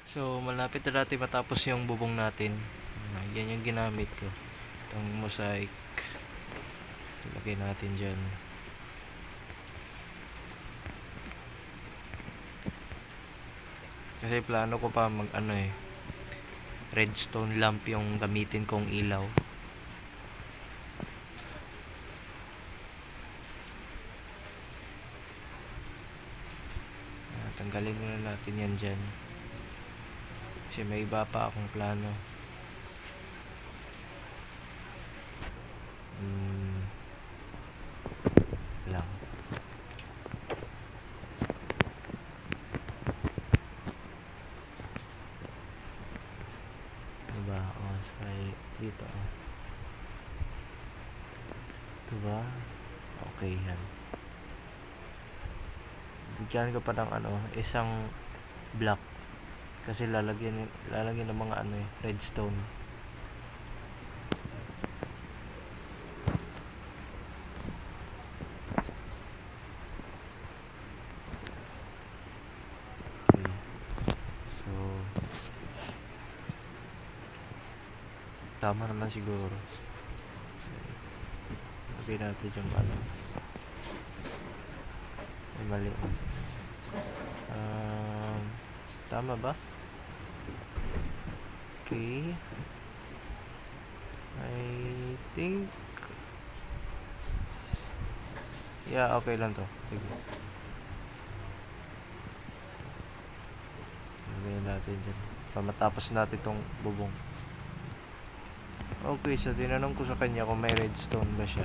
So, malapit na natin matapos yung bubong natin. Yan yung ginamit ko. Itong mosaic. Ilagay natin dyan. Kasi plano ko pa mag redstone lamp yung gamitin kong ilaw. Tanggalin muna natin yan dyan. Kasi may iba pa akong plano. Lang. Diba? Dito. Diba? Okay yan. Bigyan ko pa ng isang block. Kasi lalagyan ng mga redstone. Okay. So, tama naman siguro. Lagay natin yung ay mali. Tama ba? Okay. I think yeah, okay lang to. Sige. Lagyan natin dyan. Matapos natin tong bubong. Okay, so tinanong ko sa kanya kung may redstone ba siya.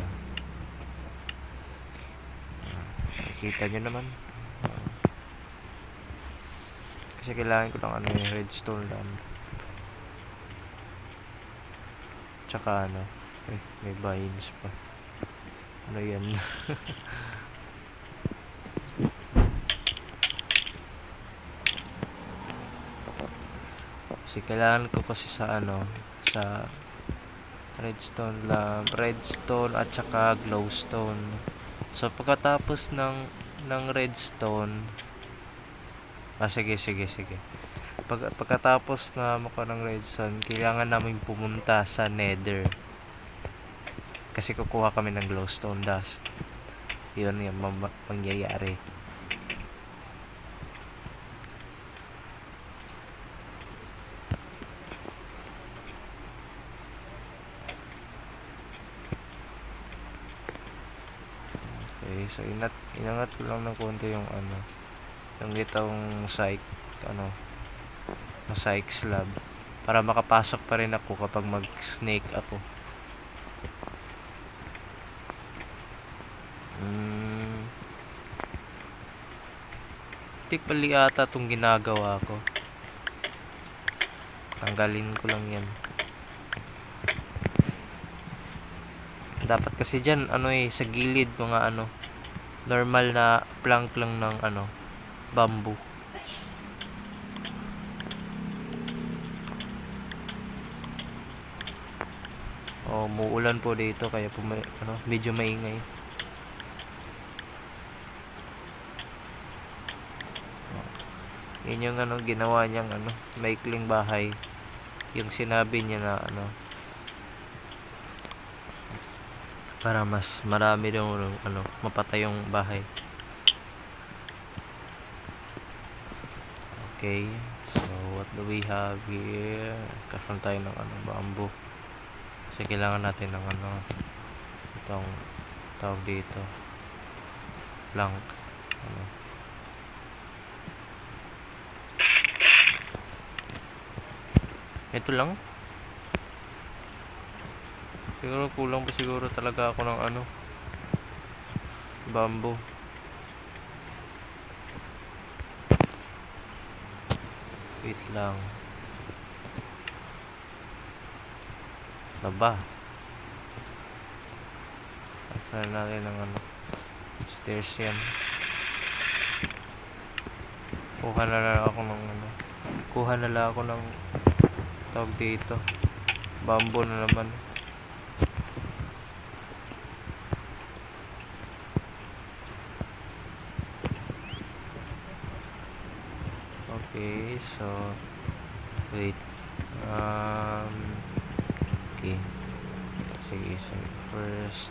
Kita nyo naman. Kasi kailangan ko ng yung redstone lang. Tsaka may vines pa. Ano yan? Kasi kailangan ko kasi sa sa redstone at saka glowstone. So pagkatapos ng redstone, sige. Pagkatapos na maka ng redstone, kailangan namin pumunta sa nether. Kasi kukuha kami ng glowstone dust. Yun yung mangyayari. Okay, so inangat ko lang ng konti yung yung itong mosaic slab para makapasok pa rin ako kapag mag-snake ako. Pali ata itong ginagawa ko. Tanggalin ko lang yan. Dapat kasi dyan sa gilid mga normal na plank lang ng bamboo. Muulan po dito kaya po medyo maingay. Yun yung ginawa niyang maikling bahay. Yung sinabi niya na para mas marami daw mapatay yung bahay. Okay, so what do we have here? Kasan tayo ng bamboo. Kasi kailangan natin ng itong tawag dito plank. Ito lang. Siguro kulang pa siguro talaga ako ng bamboo. Wait lang. Naba. Asan natin ng stairs yan. Kuha na lang ako ng tawag dito. Bamboo na naman. Okay, so Wait. Okay. Sige. First,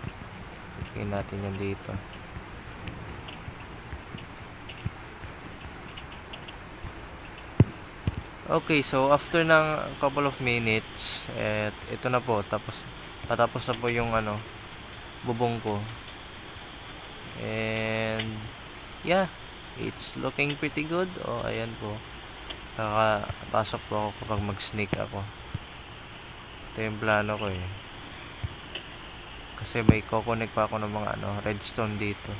lagyan natin yan dito. Okay, so after ng couple of minutes, ito na po, patapos na po yung bubong ko. And yeah, it's looking pretty good. Ayan po. Nakapasok po ako kapag mag-sneak ako. Ito yung plano ko eh. Kasi may kukonek pa ako ng mga redstone dito.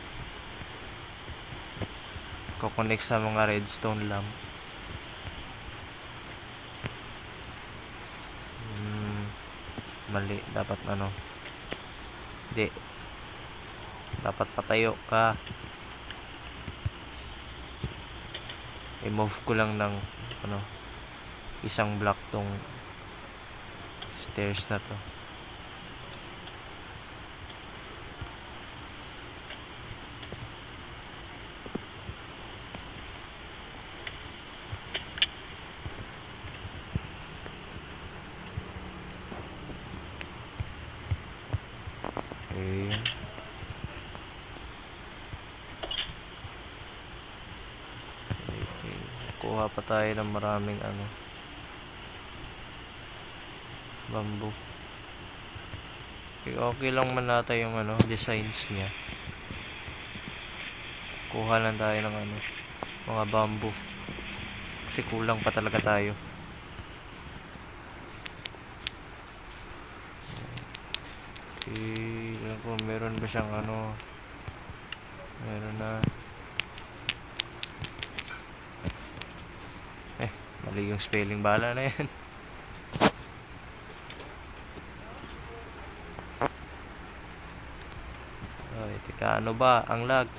Kukonek sa mga redstone lamp. Mali, dapat hindi, dapat patayo ka. I-move ko lang ng isang block tong stairs na to. Okay. Kuha pa tayo ng maraming bamboo. Okay lang man natin yung designs niya. Kuha lang tayo ng mga bamboo. Kasi kulang pa talaga tayo. Alam ko meron ba siyang meron na. Mali yung spelling, bala na yan. Ay, teka, ano ba ang lag?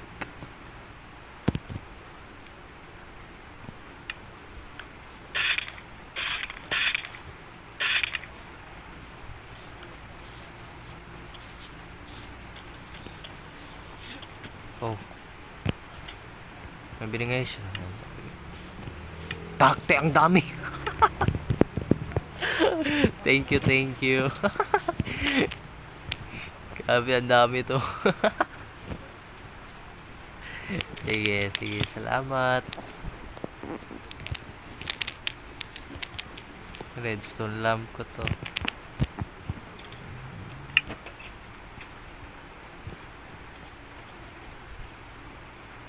Oh, may binigay siya. Takte, ang dami. Thank you. Grabe, ang dami to. Sige, salamat. Redstone lamp ko to.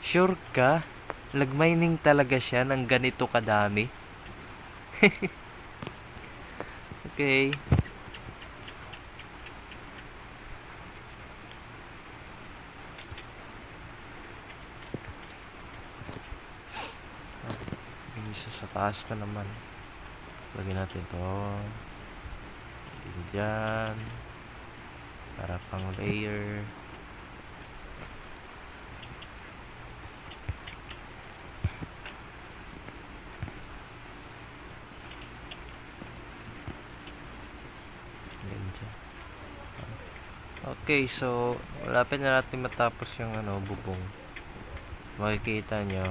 Sure ka? Lag-mining talaga siya ng ganito kadami? Okay. Isa sa taas na naman. Lagyan natin to. Diyan. Para pang layer. Okay, so malapit na natin matapos yung bubong. Makikita nyo.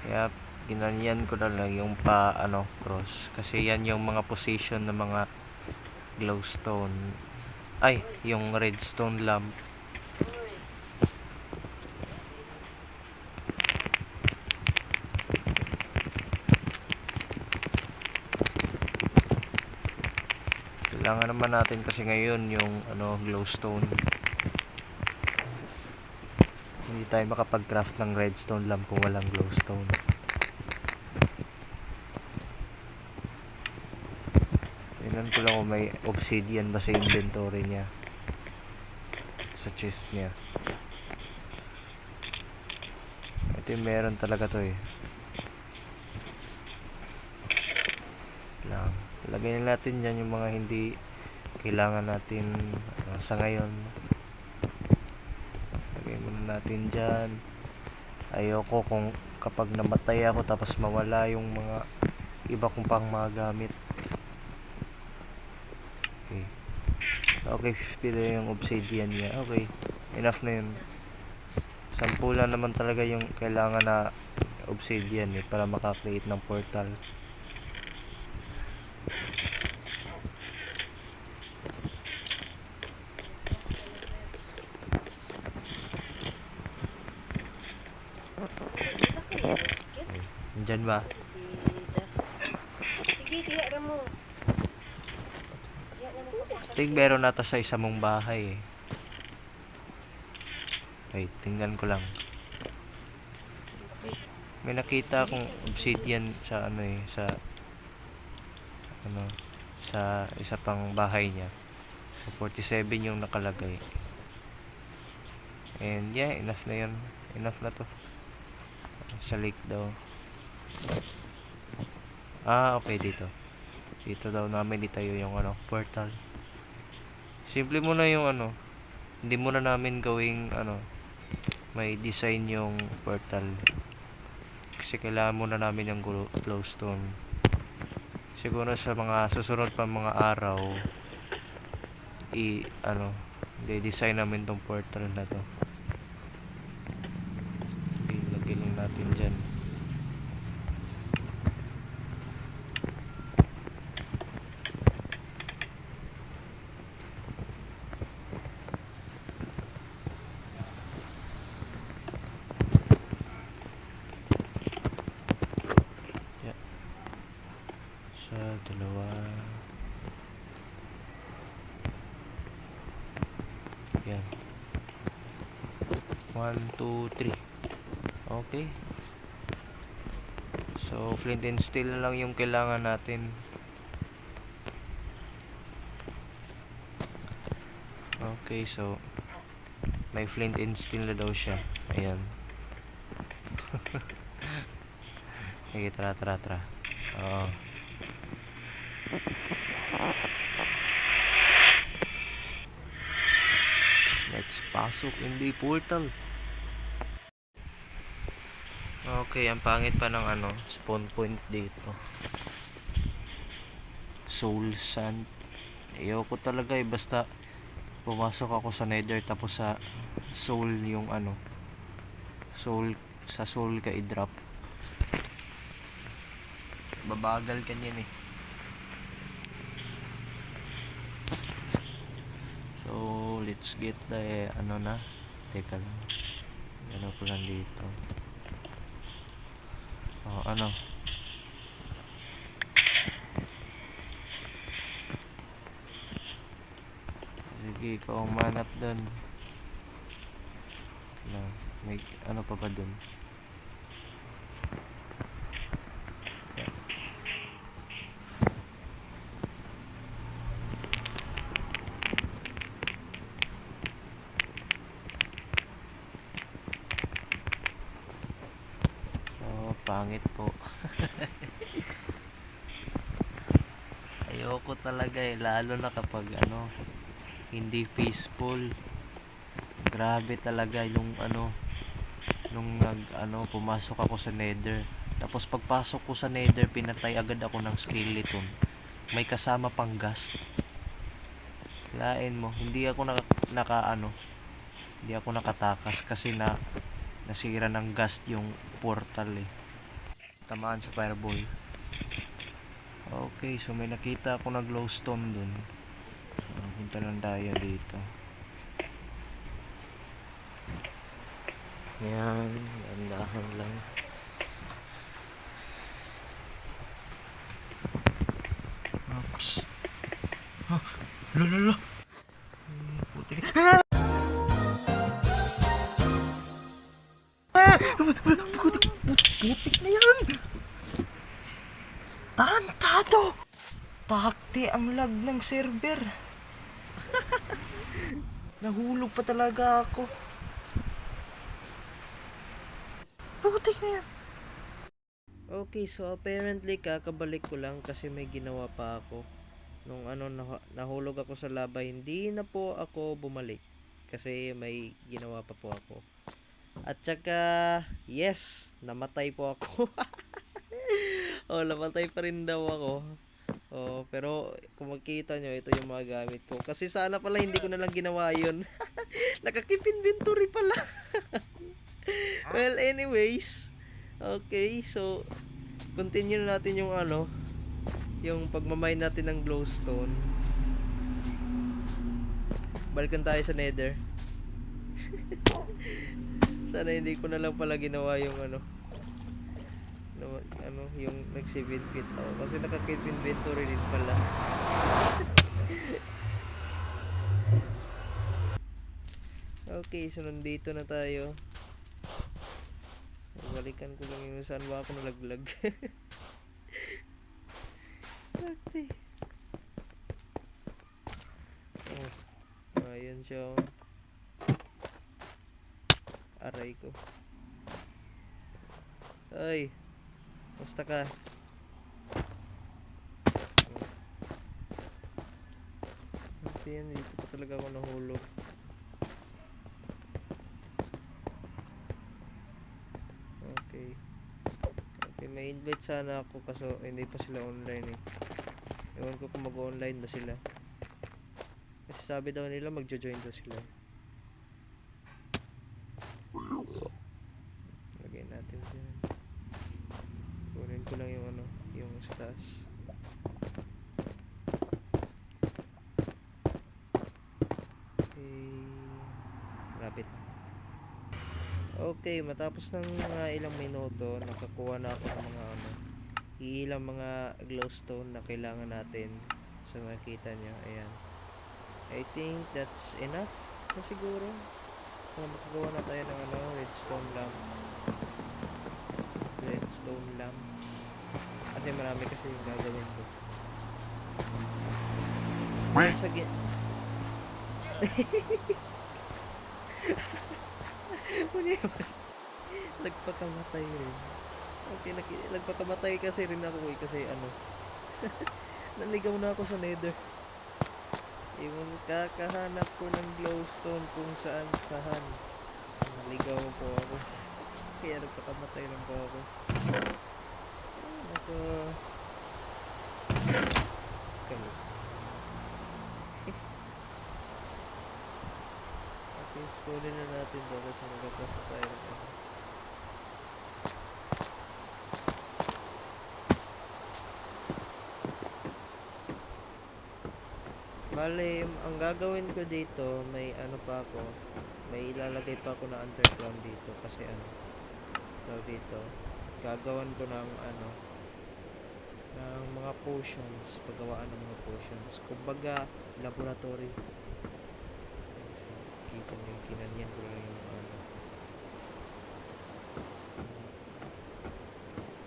Kaya ginanyan ko na lang yung cross. Kasi yan yung mga position ng mga glowstone. Ay, yung redstone lamp. Kailangan naman natin kasi ngayon yung glowstone. Hindi tayo makapag-craft ng redstone lamp kung walang glowstone. Tingnan ko lang kung may obsidian ba sa inventory niya, sa chest niya. Ito yung meron talaga to eh. Lagay natin dyan yung mga hindi kailangan natin sa ngayon. Lagay muna natin dyan. Ayoko kung kapag namatay ako tapos mawala yung mga iba kong pang mga gamit. Okay, 50 na yung obsidian niya. Okay, enough na yun. 10 lang naman talaga yung kailangan na obsidian eh, para makakreate ng portal. Nandyan ba? Tig meron nata sa isa mong bahay eh. Wait, tingnan ko lang. May nakita akong obsidian sa ano eh, sa ano, sa isa pang bahay niya. So 47 yung nakalagay. And yeah, enough na yun. Enough na to. Sa lake daw. Ah, okay, dito. Dito daw namin itayo yung ano, portal. Simple muna yung ano. Hindi muna namin gawing ano, may design yung portal. Kasi kailangan muna namin yung glowstone. Siguro sa mga susunod pa mga araw, ano, i-design namin tong portal na to. Ilagay lang natin dyan. Dalawa. Yan. 1, 2, 3. Okay. So, flint and steel na lang yung kailangan natin. Okay, so may flint and steel na daw siya. Ayan. Sige, tara. Oo. Let's pasok in the portal. Okay, ang pangit pa ng ano, spawn point dito. Soul sand. Ayoko talaga eh, basta pumasok ako sa nether tapos sa soul yung ano, soul, sa soul ka i-drop. Babagal ka niyan eh. So, let's get the ano na. Teka lang. Ano ko lang dito. Oh, ano? Sige, ikaw ang manap dun. May ano pa ba dun? Pangit po. Ayoko talaga eh, lalo na kapag ano, hindi peaceful. Grabe talaga yung ano, nung pumasok ako sa nether. Tapos pagpasok ko sa nether, pinatay agad ako ng skeleton. May kasama pang ghast. Lain mo, hindi ako hindi ako nakatakas kasi nasira ng ghast yung portal eh. Tamaan sa fireball. Okay, so may nakita ako na glowstone dun. Punta lang tayo dito. Ayan, andahan lang. Oops. Oh, lolo. Putik. Putik na yan. Tarantado. Takti ang lag ng server. Nahulog pa talaga ako. Putik na yan. Okay, so apparently kakabalik ko lang kasi may ginawa pa ako. Nung nahulog ako sa lava, hindi na po ako bumalik kasi may ginawa pa po ako. At saka, yes, namatay po ako. Namatay pa rin daw ako. Pero kung makita nyo, ito yung mga gamit ko. Kasi sana pala hindi ko na lang ginawa yun. Nakakip inventory pala. Well, anyways, Okay, so continue natin yung ano, yung pagmamine natin ng glowstone. Balikan tayo sa nether. Sana hindi ko na lang pala ginawa yung ano, yung nag-save quit ako kasi naka-keep inventory din pala. Okay, so nandito na tayo. Balikan ko lang yung saan ba ako nalaglag. Okay. Ayan siya. Aray ko. Ay, basta ka. Ayan, dito pa talaga ako nahulog. Okay. Okay, may invite sana ako kaso hindi pa sila online eh. Ewan ko kung mag-online na sila. Kasi sabi daw nila magjo-join daw sila. Lagyan natin dyan. Kunin ko lang yung ano, yung sa taas. Rabbit. Okay, matapos ng mga ilang minuto, nakakuha na ako ng mga ano, ilang mga glowstone na kailangan natin. So makita nyo, ayan. I think that's enough na siguro. So makagawa na tayo ng ano, redstone lamps. Kasi marami kasi yung gagawin ko. Once again. Nagpakamatay rin. Okay, nagpakamatay kasi rin ako eh, kasi ano. Naligaw na ako sa nether. Yung kakahanap ko ng glowstone kung saan sahan. Naligaw po ako. Kaya nagpakamatay lang po ako. Ako. Kalo. Okay, kunin na natin to kasi magagpas na tayo ng ano. Bale, ang gagawin ko dito, may ano pa ako, may ilalagay pa ako na underground dito kasi ano, dito, gagawan ko ng ano, ng mga potions, paggawaan ng mga potions, kumbaga, laboratory. So, kita nyo, kinanyan ko lang yung ano,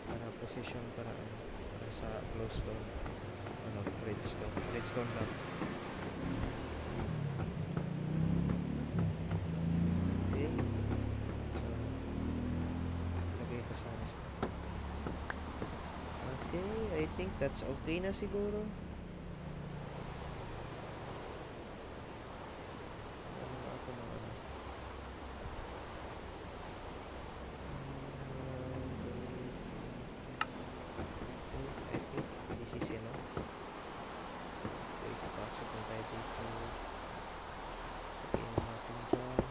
para position, para ano, para sa glowstone, ano, redstone lang. I think that's okay na siguro. Ako na ano. I think this is enough. Okay, so pasok na tayo dito. Takiin natin dyan.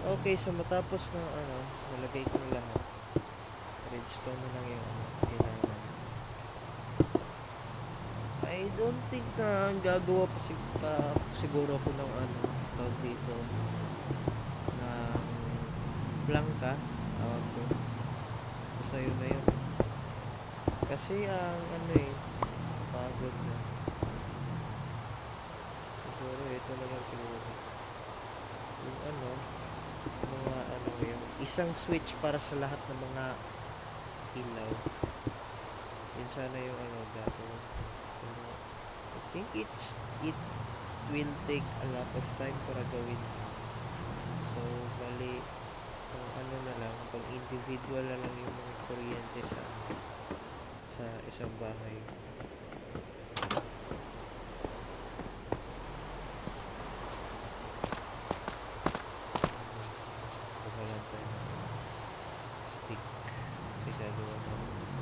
Okay, so matapos na ano, nalagay ko na lahat. Redstone na lang yung ano, kailangan. I don't think na gagawa pa siguro ako ng ano, tawag dito, ng blanca, tawag ko. Basta yun na yun. Kasi ang ano eh, pagod na. Siguro ito na lang siguro. Yung ano, mga ano yung isang switch para sa lahat ng mga ilaw. Yun sana yung ano gagawin. I think it will take a lot of time para gawin. So bali kung ano na lang, pag individual na lang yung mga kuryente sa isang bahay.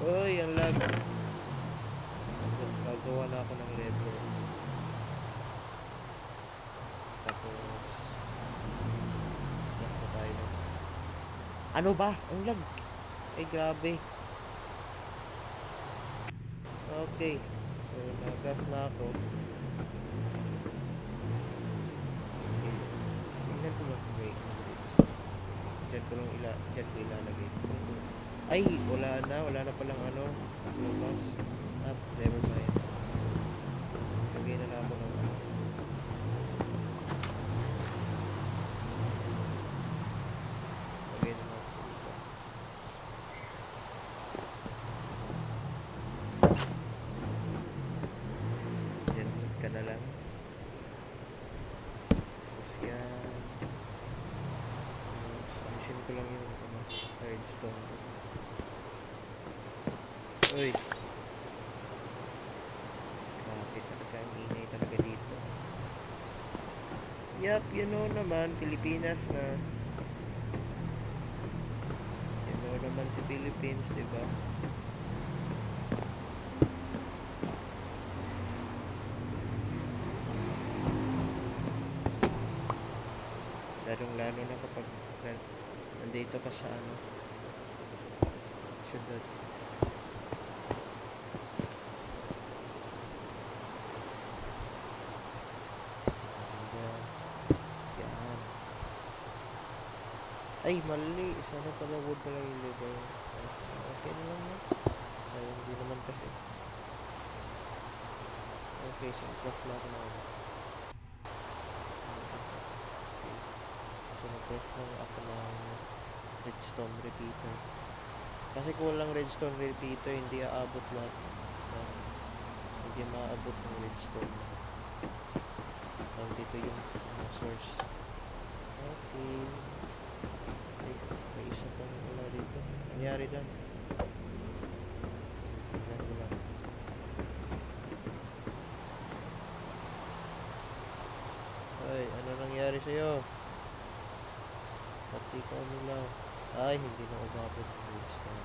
Oy, ang lag. Gagawa na ako ng level. Ano ba? Ang lag. Ay, grabe. Okay. So, nag-off na ako. Okay. Tingnan ko lang kung may dyan ko ilalagay. Ay, wala na palang ano, lumos. Never mind. Lagay na ako ng ano. Lagay na ako dito. Dyan ka na lang. Tapos yan. Ayusin ko lang yung ano, redstone. Uy. Grabe talaga. Ang ingay talaga dito. Yup, you know naman. Pilipinas na. You know naman si Philippines, diba? Lalong-lalo na kapag nandito ka sa ano, syudad. Yan. Ay, mali. Sana pala wood na lang yung label. Okay na lang yan. Ay, hindi naman kasi. Okay, so craft na ako na ako. So, craft na ako ng redstone repeater. Kasi kung walang redstone repeater, hindi aabot lahat. Hindi maaabot ng redstone. Dito yung source. Okay. May isa pang wala dito. Nangyari dyan. Tingnan ko lang. Ay, ano nangyari sa'yo? Pati ka nila. Ay, hindi na umabot ng redstone.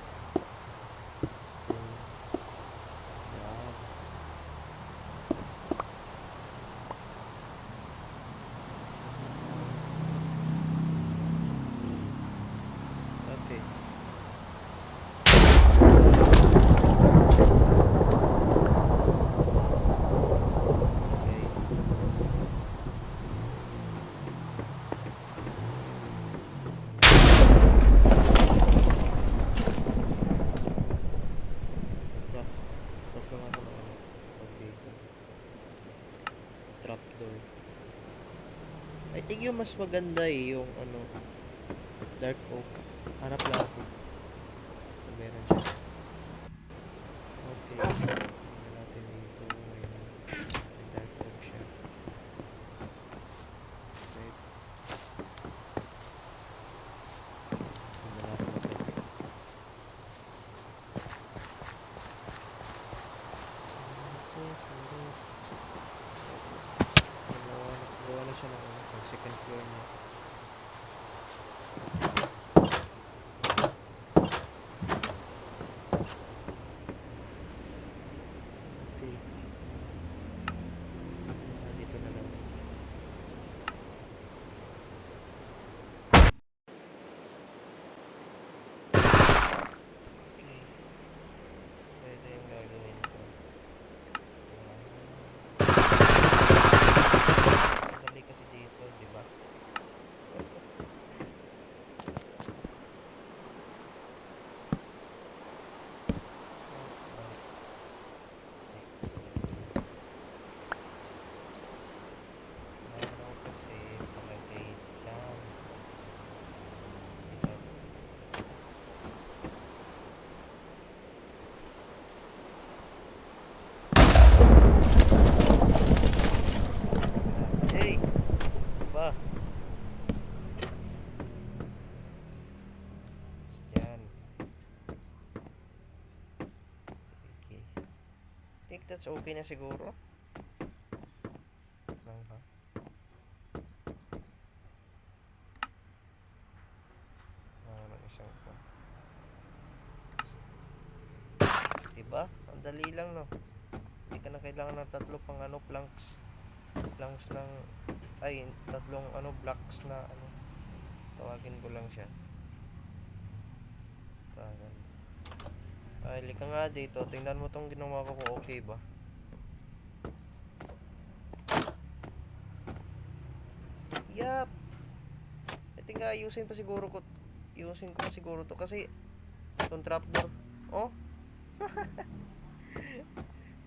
I think yung mas maganda yung ano, dark oak. Hanap lang ako. So, meron siya. Okay. Tingnan natin dito. May dark oak siya. Okay. Tingnan natin natin. Gawa na siya ng second floor niya. Okay. Dito na lang. Okay. Ito yung gagawin ko. Madali kasi dito, di ba? That's okay na siguro. Lang ba? Ng isang pa. Diba? Ang dali lang, no? Hindi ka na kailangan ng tatlo pang ano, planks ng ay, tatlong ano, blocks na ano. Tawagin ko lang siya. Ayan. Ay, lika nga dito. Tingnan mo tong ginawa ko kung okay ba. Yup! I think ayusin pa siguro ko. Ayusin ko pa siguro to kasi itong trapdoor. Oh?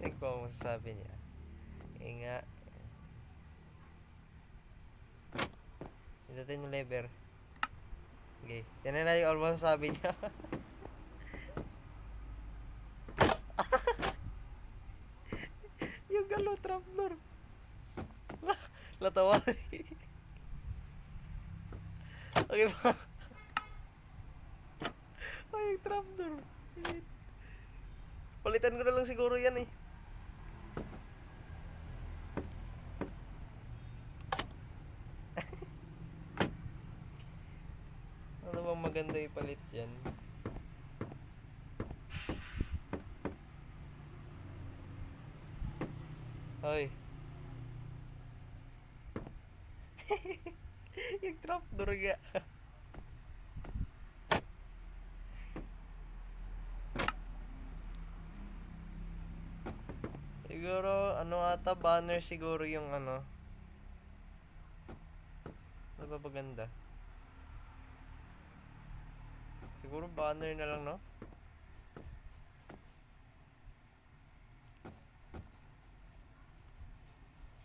Tingnan ko ang masasabi niya. Eh nga. Itatin yung lever. Okay. Yan na yung all masasabi niya. Yung galo trapdoor. Latawa. Okay ba? Ay, yung trapdoor. Palitan ko na lang siguro yan eh. Ano bang maganda ipalit yan? Hoy. Yung trapdoor nga. Siguro, ano ata, banner siguro yung ano. Ano ba maganda? Siguro banner na lang, no?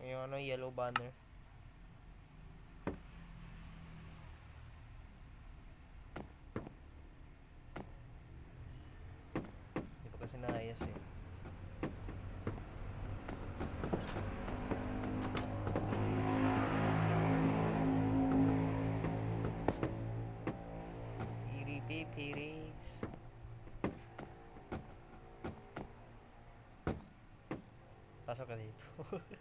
Yung ano, yellow banner. Hindi pa kasi naayos eh. Piris. Pasok ka dito. Okay.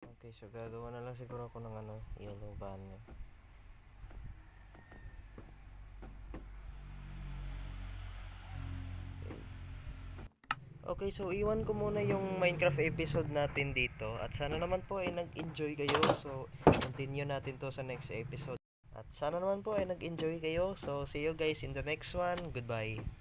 Okay, so gagawa na lang siguro ako ng ano, yellow banner. Okay, so iwan ko muna yung Minecraft episode natin dito. At sana naman po ay nag-enjoy kayo. So, continue natin to sa next episode. At sana naman po ay nag-enjoy kayo. So, see you guys in the next one. Goodbye.